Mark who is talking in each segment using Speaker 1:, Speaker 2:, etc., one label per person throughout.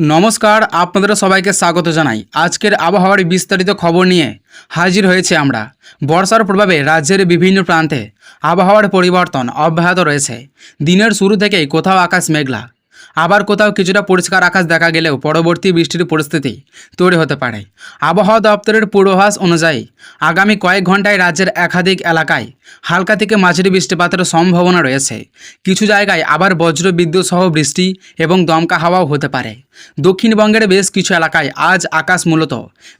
Speaker 1: নমস্কার, আপনাদের সবাইকে স্বাগত জানাই। আজকের আবহাওয়ার বিস্তারিত খবর নিয়ে হাজির হয়েছে আমরা। বর্ষার প্রভাবে রাজ্যের বিভিন্ন প্রান্তে আবহাওয়ার পরিবর্তন অব্যাহত রয়েছে। দিনের শুরু থেকেই কোথাও আকাশ মেঘলা, আবার কোথাও কিছুটা পরিষ্কার আকাশ দেখা গেলেও পরবর্তী বৃষ্টির পরিস্থিতি তৈরি হতে পারে। আবহাওয়া দপ্তরের পূর্বাভাস অনুযায়ী আগামী কয়েক ঘন্টায় রাজ্যের একাধিক এলাকায় হালকা থেকে মাঝারি বৃষ্টিপাতের সম্ভাবনা রয়েছে। কিছু জায়গায় আবার বজ্র বিদ্যুৎ সহ বৃষ্টি এবং দমকা হাওয়াও হতে পারে। দক্ষিণবঙ্গের বেশ কিছু এলাকায় আজ আকাশ মূলত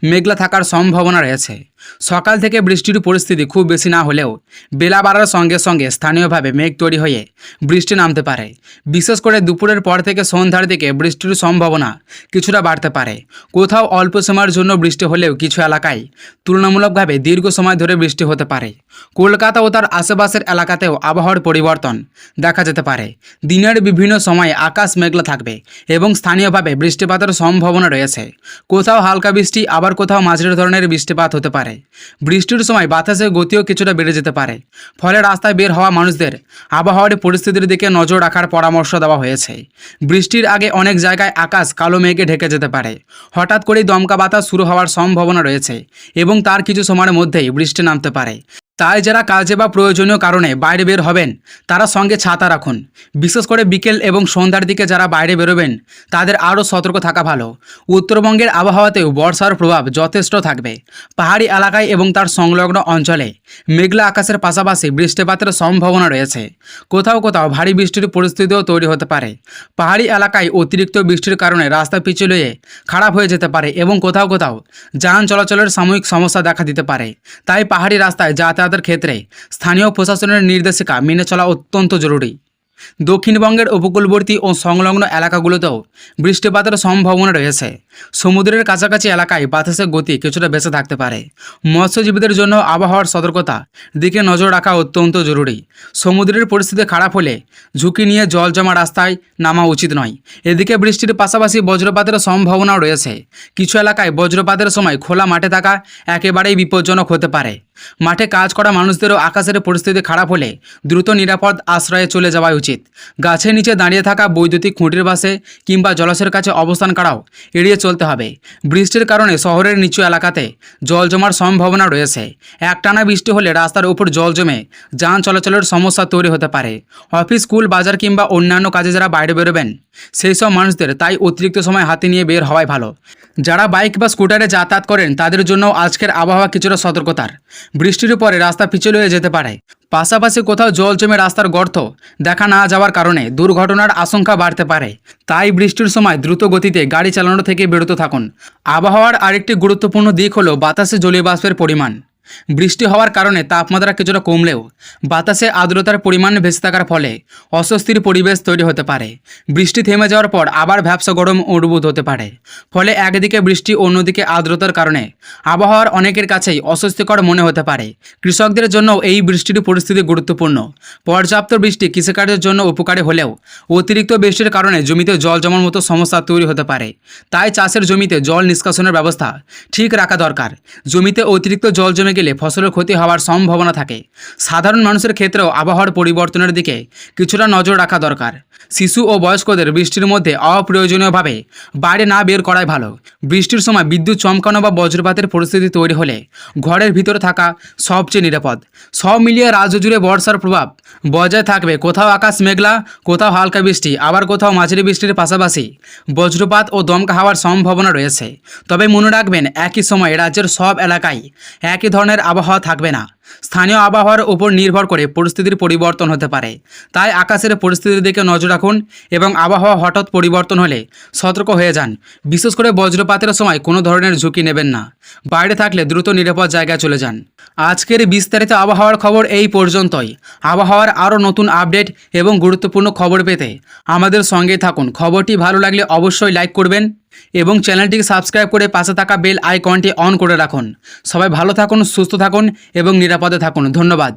Speaker 1: মেঘলা থাকার সম্ভাবনা রয়েছে। সকাল থেকে বৃষ্টির পরিস্থিতি খুব বেশি না হলেও বেলা বাড়ার সঙ্গে সঙ্গে স্থানীয়ভাবে মেঘ তৈরি হয়ে বৃষ্টি নামতে পারে। বিশেষ করে দুপুরের পর থেকে সন্ধ্যার দিকে বৃষ্টির সম্ভাবনা কিছুটা বাড়তে পারে। কোথাও অল্প সময়ের জন্য বৃষ্টি হলেও কিছু এলাকায় তুলনামূলকভাবে দীর্ঘ সময় ধরে বৃষ্টি হতে পারে। কলকাতা ও তার আশেপাশের এলাকাতেও আবহাওয়ার পরিবর্তন দেখা যেতে পারে। দিনের বিভিন্ন সময়ে আকাশ মেঘলা থাকবে এবং স্থানীয়ভাবে বৃষ্টিপাতের সম্ভাবনা রয়েছে। কোথাও হালকা বৃষ্টি, আবার কোথাও মাঝারি ধরনের বৃষ্টিপাত হতে পারে। বৃষ্টির সময় বাতাসের গতিও কিছুটা বেড়ে যেতে পারে। ফলে রাস্তায় বের হওয়া মানুষদের আবহাওয়ার পরিস্থিতির দিকে নজর রাখার পরামর্শ দেওয়া হয়েছে। বৃষ্টির আগে অনেক জায়গায় আকাশ কালো মেঘে ঢেকে যেতে পারে। হঠাৎ করেই দমকা বাতাস শুরু হওয়ার সম্ভাবনা রয়েছে এবং তার কিছু সময়ের মধ্যেই বৃষ্টি নামতে পারে। তাই যারা কাজে বা প্রয়োজনীয় কারণে বাইরে বের হবেন তারা সঙ্গে ছাতা রাখুন। বিশেষ করে বিকেল এবং সন্ধ্যার দিকে যারা বাইরে বেরোবেন তাদের আরও সতর্ক থাকা ভালো। উত্তরবঙ্গের আবহাওয়াতেও বর্ষার প্রভাব যথেষ্ট থাকবে। পাহাড়ি এলাকায় এবং তার সংলগ্ন অঞ্চলে মেঘলা আকাশের পাশাপাশি বৃষ্টিপাতের সম্ভাবনা রয়েছে। কোথাও কোথাও ভারী বৃষ্টির পরিস্থিতিও তৈরি হতে পারে। পাহাড়ি এলাকায় অতিরিক্ত বৃষ্টির কারণে রাস্তা পিছল হয়ে খারাপ হয়ে যেতে পারে এবং কোথাও কোথাও যান চলাচলের সাময়িক সমস্যা দেখা দিতে পারে। তাই পাহাড়ি রাস্তায় যাতায়াতের ক্ষেত্রে স্থানীয় প্রশাসনের নির্দেশিকা মেনে চলা অত্যন্ত জরুরি। দক্ষিণবঙ্গের উপকূলবর্তী ও সংলগ্ন এলাকাগুলোতেও বৃষ্টিপাতের সম্ভাবনা রয়েছে। সমুদ্রের কাছাকাছি এলাকায় বাতাসের গতি কিছুটা বেশি থাকতে পারে। মৎস্যজীবীদের জন্য আবহাওয়ার সতর্কতা দিকে নজর রাখা অত্যন্ত জরুরি। সমুদ্রের পরিস্থিতি খারাপ হলে ঝুঁকি নিয়ে জল জমা রাস্তায় নামা উচিত নয়। এদিকে বৃষ্টির পাশাপাশি বজ্রপাতের সম্ভাবনাও রয়েছে। কিছু এলাকায় বজ্রপাতের সময় খোলা মাঠে থাকা একেবারেই বিপজ্জনক হতে পারে। মাঠে কাজ করা মানুষদেরও আকাশের পরিস্থিতি খারাপ হলে দ্রুত নিরাপদ আশ্রয়ে চলে যাওয়া উচিত। গাছের নিচে দাঁড়িয়ে থাকা, বৈদ্যুতিক খুঁটির পাশে কিংবা জলাশয়ের কাছে অবস্থান করাও এড়িয়ে চলতে হবে। বৃষ্টির কারণে শহরের নিচু এলাকাতে জল জমার সম্ভাবনা রয়েছে। একটানা বৃষ্টি হলে রাস্তার উপর জল জমে যান চলাচলের সমস্যা তৈরি হতে পারে। অফিস, স্কুল, বাজার কিংবা অন্যান্য কাজে যারা বাইরে বেরোবেন সেই সব মানুষদের তাই অতিরিক্ত সময় হাতে নিয়ে বের হওয়াই ভালো। যারা বাইক বা স্কুটারে যাতায়াত করেন তাদের জন্য আজকের আবহাওয়া কিছুটা সতর্কতার। বৃষ্টির পরে রাস্তা পিছল হয়ে যেতে পারে। পাশাপাশি কোথাও জল জমে রাস্তার গর্ত দেখা না যাওয়ার কারণে দুর্ঘটনার আশঙ্কা বাড়তে পারে। তাই বৃষ্টির সময় দ্রুত গতিতে গাড়ি চালানো থেকে বিরত থাকুন। আবহাওয়ার আরেকটি গুরুত্বপূর্ণ দিক হলো বাতাসে জলীয় বাষ্পের পরিমাণ। বৃষ্টি হওয়ার কারণে তাপমাত্রা কিছুটা কমলেও বাতাসে আর্দ্রতার পরিমাণ বেশি থাকার ফলে অস্বস্তির পরিবেশ তৈরি হতে পারে। বৃষ্টি থেমে যাওয়ার পর আবার ভ্যাপসা গরম অনুভূত হতে পারে। ফলে একদিকে বৃষ্টি, অন্যদিকে আর্দ্রতার কারণে আবহাওয়ার অনেকের কাছেই অস্বস্তিকর মনে হতে পারে। কৃষকদের জন্য এই বৃষ্টির পরিস্থিতি গুরুত্বপূর্ণ। পর্যাপ্ত বৃষ্টি কৃষিকার্যের জন্য উপকারী হলেও অতিরিক্ত বৃষ্টির কারণে জমিতে জল জমার মতো সমস্যা তৈরি হতে পারে। তাই চাষের জমিতে জল নিষ্কাশনের ব্যবস্থা ঠিক রাখা দরকার। জমিতে অতিরিক্ত জল জমে গেলে ফসলের ক্ষতি হওয়ার সম্ভাবনা থাকে। সাধারণ মানুষের ক্ষেত্রেও আবহাওয়ার পরিবর্তনের দিকে কিছুটা নজর রাখা দরকার। শিশু ও বয়স্কদের বৃষ্টির মধ্যে অপ্রয়োজনীয়ভাবে বাইরে না বের করাই ভালো। বৃষ্টির সময় বিদ্যুৎ চমকানো বা বজ্রপাতের পরিস্থিতি তৈরি হলে ঘরের ভিতরে থাকা সবচেয়ে নিরাপদ। সব মিলিয়ে রাজ্য জুড়ে বর্ষার প্রভাব বজায় থাকবে। কোথাও আকাশ মেঘলা, কোথাও হালকা বৃষ্টি, আবার কোথাও মাঝারি বৃষ্টির পাশাপাশি বজ্রপাত ও দমকা হওয়ার সম্ভাবনা রয়েছে। তবে মনে রাখবেন, একই সময়ে রাজ্যের সব এলাকায় একই ধরনের আবহাওয়া থাকবে না। স্থানীয় আবহাওয়ার উপর নির্ভর করে পরিস্থিতির পরিবর্তন হতে পারে। তাই আকাশের পরিস্থিতির দিকে নজর রাখুন এবং আবহাওয়া হঠাৎ পরিবর্তন হলে সতর্ক হয়ে যান। বিশেষ করে বজ্রপাতের সময় কোনো ধরনের ঝুঁকি নেবেন না। বাইরে থাকলে দ্রুত নিরাপদ জায়গায় চলে যান। আজকের বিস্তারিত আবহাওয়ার খবর এই পর্যন্তই। আবহাওয়ার আরও নতুন আপডেট এবং গুরুত্বপূর্ণ খবর পেতে আমাদের সঙ্গেই থাকুন। খবরটি ভালো লাগলে অবশ্যই লাইক করবেন এবং চ্যানেলটিকে সাবস্ক্রাইব করে পাশে থাকা বেল আইকনটি অন করে রাখুন। সবাই ভালো থাকুন, সুস্থ থাকুন এবং নিরাপদে থাকুন। ধন্যবাদ।